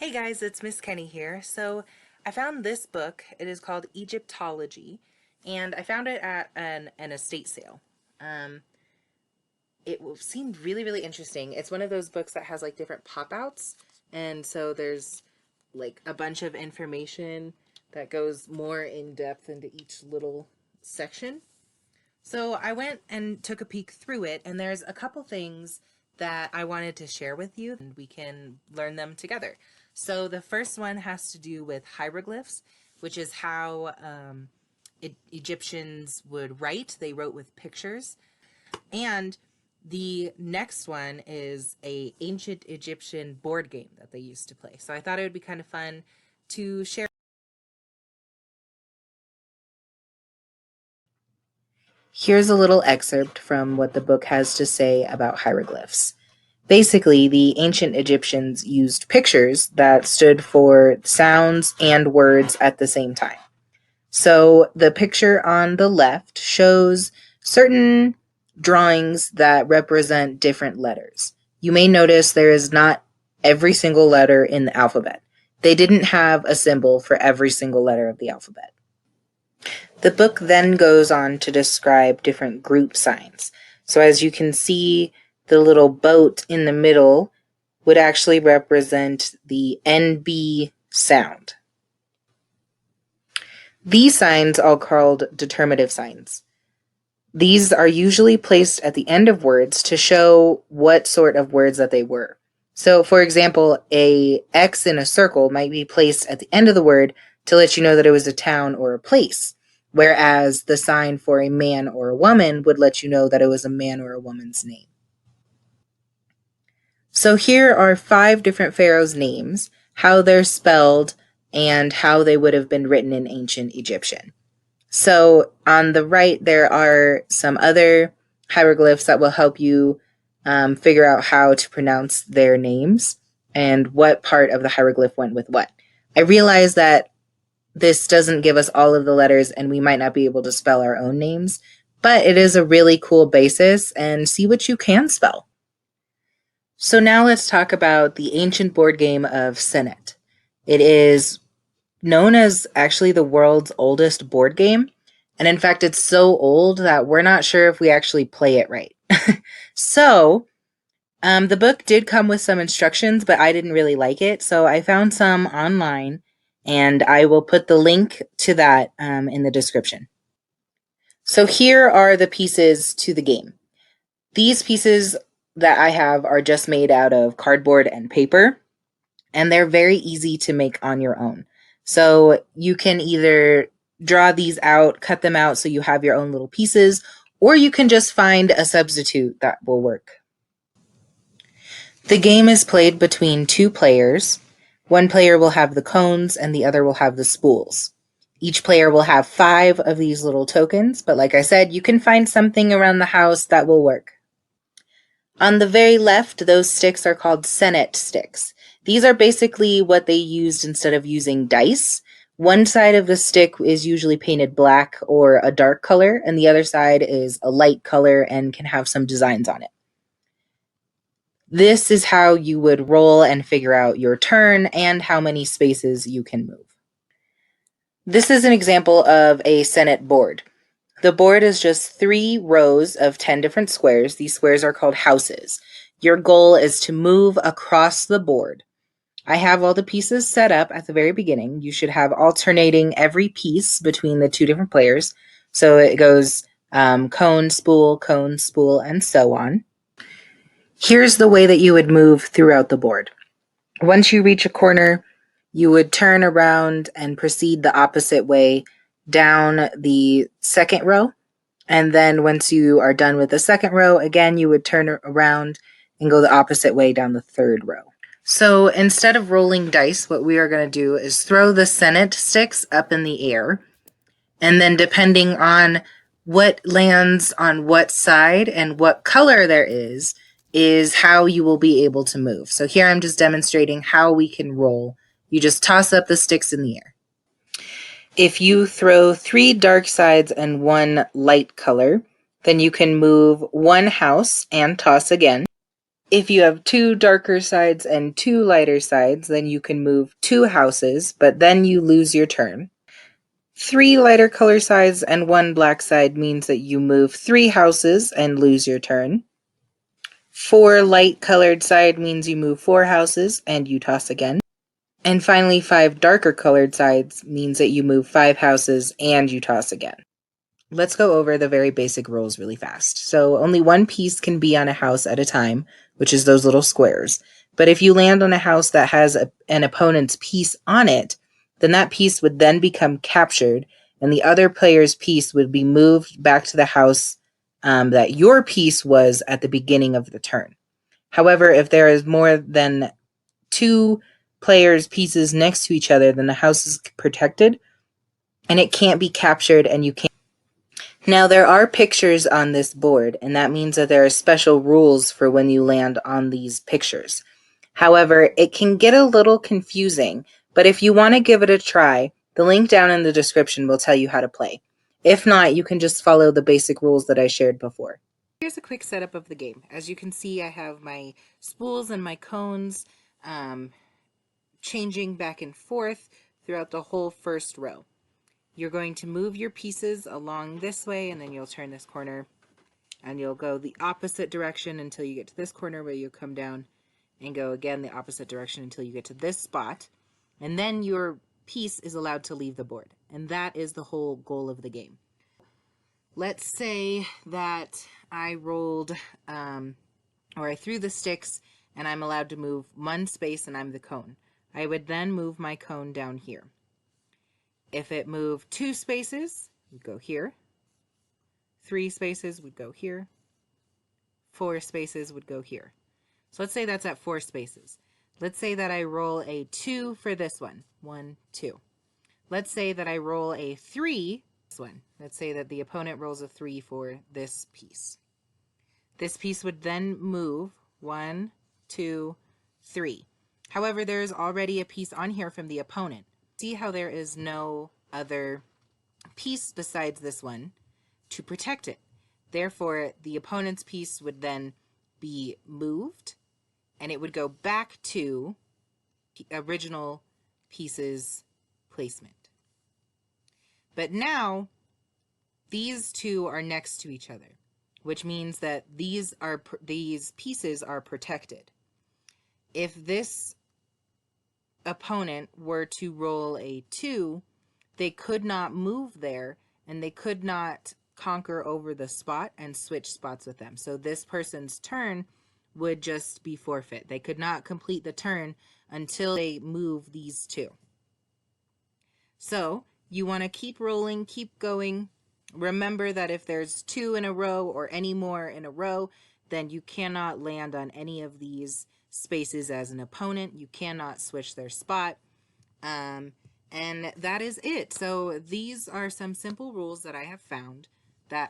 Hey guys, it's Miss Kenny here. So I found this book. It is called Egyptology, and I found it at an estate sale. Um, it seemed really interesting. It's one of those books that has like different pop outs, and so there's like a bunch of information that goes more in depth into each little section. So I went and took a peek through it, and there's a couple things that I wanted to share with you, and we can learn them together. So the first one has to do with hieroglyphs, which is how Egyptians would write. They wrote with pictures. And the next one is a ancient Egyptian board game that they used to play. So I thought it would be kind of fun to share. Here's a little excerpt from what the book has to say about hieroglyphs. Basically, the ancient Egyptians used pictures that stood for sounds and words at the same time. So the picture on the left shows certain drawings that represent different letters. You may notice there is not every single letter in the alphabet. They didn't have a symbol for every single letter of the alphabet. The book then goes on to describe different group signs. So as you can see, the little boat in the middle would actually represent the NB sound. These signs are called determinative signs. These are usually placed at the end of words to show what sort of words that they were. So, for example, a X in a circle might be placed at the end of the word to let you know that it was a town or a place, whereas the sign for a man or a woman would let you know that it was a man or a woman's name. So here are 5 different pharaohs' names, how they're spelled, and how they would have been written in ancient Egyptian. So on the right, there are some other hieroglyphs that will help you figure out how to pronounce their names and what part of the hieroglyph went with what. I realize that this doesn't give us all of the letters and we might not be able to spell our own names, but it is a really cool basis and see what you can spell. So now let's talk about the ancient board game of Senet. It is known as actually the world's oldest board game. And in fact, it's so old that we're not sure if we actually play it right. So, the book did come with some instructions, but I didn't really like it. So I found some online, and I will put the link to that in the description. So here are the pieces to the game. These pieces that I have are just made out of cardboard and paper, and they're very easy to make on your own. So you can either draw these out, cut them out so you have your own little pieces, or you can just find a substitute that will work. The game is played between 2 players. One player will have the cones and the other will have the spools. Each player will have 5 of these little tokens, but like I said, you can find something around the house that will work. On the very left, those sticks are called Senet sticks. These are basically what they used instead of using dice. One side of the stick is usually painted black or a dark color, and the other side is a light color and can have some designs on it. This is how you would roll and figure out your turn and how many spaces you can move. This is an example of a Senet board. The board is just 3 rows of 10 different squares. These squares are called houses. Your goal is to move across the board. I have all the pieces set up at the very beginning. You should have alternating every piece between the 2 different players. So it goes cone, spool, and so on. Here's the way that you would move throughout the board. Once you reach a corner, you would turn around and proceed the opposite way down the second row. And then once you are done with the second row, again, you would turn around and go the opposite way down the third row. So instead of rolling dice, what we are going to do is throw the Senet sticks up in the air. And then depending on what lands on what side and what color there is how you will be able to move. So here I'm just demonstrating how we can roll. You just toss up the sticks in the air. If you throw 3 dark sides and 1 light color, then you can move 1 house and toss again. If you have 2 darker sides and 2 lighter sides, then you can move 2 houses, but then you lose your turn. 3 lighter color sides and 1 black side means that you move 3 houses and lose your turn. 4 light colored side means you move 4 houses and you toss again. And finally, 5 darker colored sides means that you move 5 houses and you toss again. Let's go over the very basic rules really fast. So only one piece can be on a house at a time, which is those little squares. But if you land on a house that has an opponent's piece on it, then that piece would then become captured, and the other player's piece would be moved back to the house that your piece was at the beginning of the turn. However, if there is more than 2 players' pieces next to each other, then the house is protected, and it can't be captured, and you can't. Now, there are pictures on this board, and that means that there are special rules for when you land on these pictures. However, it can get a little confusing, but if you want to give it a try, the link down in the description will tell you how to play. If not, you can just follow the basic rules that I shared before. Here's a quick setup of the game. As you can see, I have my spools and my cones changing back and forth throughout the whole first row. You're going to move your pieces along this way, and then you'll turn this corner, and you'll go the opposite direction until you get to this corner, where you'll come down and go again the opposite direction until you get to this spot, and then your piece is allowed to leave the board. And that is the whole goal of the game. Let's say that I rolled, or I threw the sticks, and I'm allowed to move 1 space, and I'm the cone. I would then move my cone down here. If it moved 2 spaces, we'd go here. 3 spaces would go here. 4 spaces would go here. So let's say that's at 4 spaces. Let's say that I roll a 2 for this one. 1, 2. Let's say that I roll a 3. This one. Let's say that the opponent rolls a 3 for this piece. This piece would then move 1, 2, 3. However, there's already a piece on here from the opponent. See how there is no other piece besides this one to protect it. Therefore, the opponent's piece would then be moved, and it would go back to the original piece's placement. But now, these two are next to each other, which means that these pieces are protected. If this opponent were to roll a 2, they could not move there, and they could not conquer over the spot and switch spots with them. So this person's turn would just be forfeit. They could not complete the turn until they move these 2. So you want to keep rolling, keep going. Remember that if there's 2 in a row or any more in a row, then you cannot land on any of these spaces as an opponent. You cannot switch their spot. And that is it. So these are some simple rules that I have found that